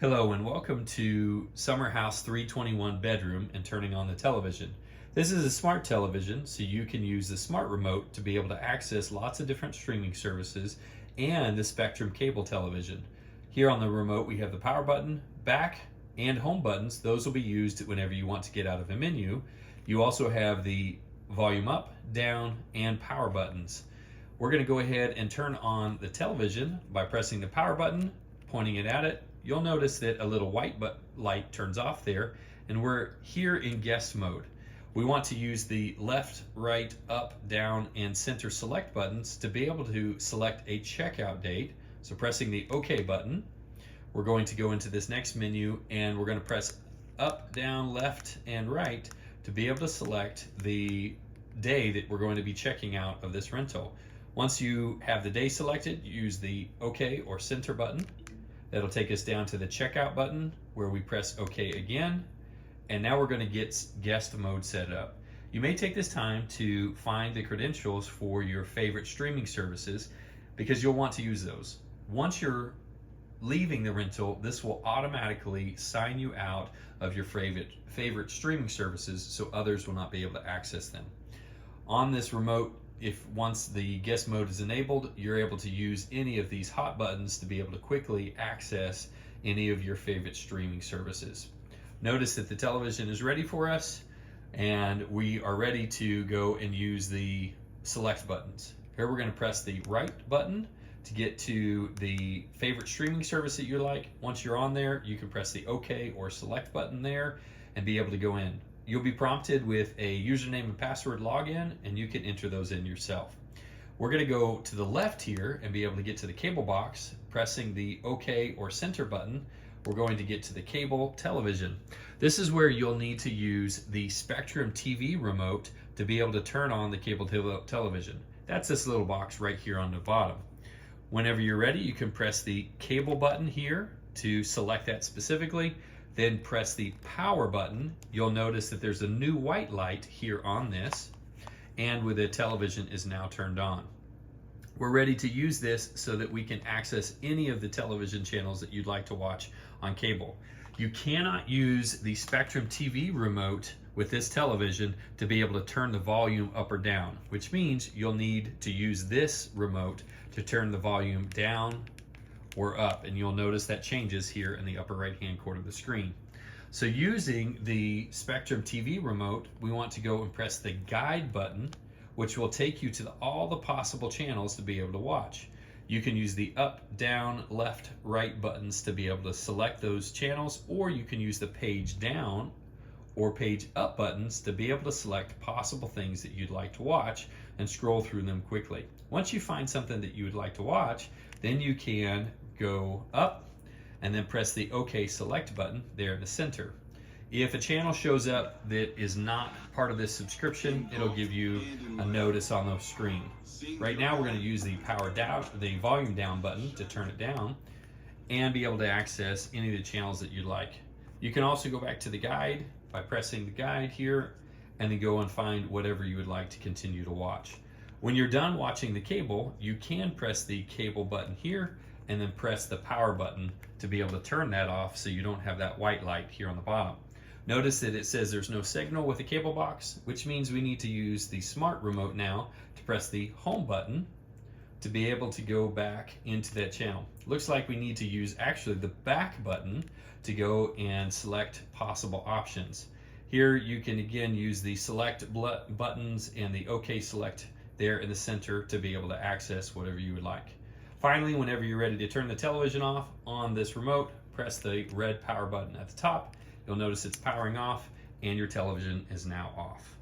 Hello and welcome to Summerhouse 321 bedroom and turning on the television. This is a smart television, so you can use the smart remote to be able to access lots of different streaming services and the Spectrum cable television. Here on the remote we have the power button, back, and home buttons. Those will be used whenever you want to get out of a menu. You also have the volume up, down, and power buttons. We're going to go ahead and turn on the television by pressing the power button, pointing it at it. You'll notice that a little white light turns off there, and we're here in guest mode. We want to use the left, right, up, down, and center select buttons to be able to select a checkout date. So pressing the OK button, we're going to go into this next menu and we're going to press up, down, left, and right to be able to select the day that we're going to be checking out of this rental. Once you have the day selected, use the OK or center button. That'll take us down to the checkout button where we press OK again. And now we're going to get guest mode set up. You may take this time to find the credentials for your favorite streaming services because you'll want to use those. Once you're leaving the rental, this will automatically sign you out of your favorite streaming services so others will not be able to access them. On this remote, if once the guest mode is enabled, you're able to use any of these hot buttons to be able to quickly access any of your favorite streaming services. Notice that the television is ready for us and we are ready to go and use the select buttons. Here we're going to press the right button to get to the favorite streaming service that you like. Once you're on there, you can press the OK or select button there and be able to go in. You'll be prompted with a username and password login, and you can enter those in yourself. We're going to go to the left here and be able to get to the cable box. Pressing the OK or center button, we're going to get to the cable television. This is where you'll need to use the Spectrum TV remote to be able to turn on the cable television. That's this little box right here on the bottom. Whenever you're ready, you can press the cable button here to select that specifically. Then press the power button. You'll notice that there's a new white light here on this, and with the television is now turned on. We're ready to use this so that we can access any of the television channels that you'd like to watch on cable. You cannot use the Spectrum TV remote with this television to be able to turn the volume up or down, which means you'll need to use this remote to turn the volume down or up, and you'll notice that changes here in the upper right hand corner of the screen. So using the Spectrum TV remote, we want to go and press the guide button, which will take you to all the possible channels to be able to watch. You can use the up, down, left, right buttons to be able to select those channels, or you can use the page down or page up buttons to be able to select possible things that you'd like to watch and scroll through them quickly. Once you find something that you would like to watch, then you can go up and then press the OK select button there in the center. If a channel shows up that is not part of this subscription, it'll give you a notice on the screen. Right now we're going to use the volume down button to turn it down and be able to access any of the channels that you'd like. You can also go back to the guide by pressing the guide here and then go and find whatever you would like to continue to watch. When you're done watching the cable, you can press the cable button here and then press the power button to be able to turn that off so you don't have that white light here on the bottom. Notice that it says there's no signal with the cable box, which means we need to use the smart remote now to press the home button to be able to go back into that channel. Looks like we need to use actually the back button to go and select possible options. Here you can again use the select buttons and the OK select there in the center to be able to access whatever you would like. Finally, whenever you're ready to turn the television off on this remote, press the red power button at the top. You'll notice it's powering off and your television is now off.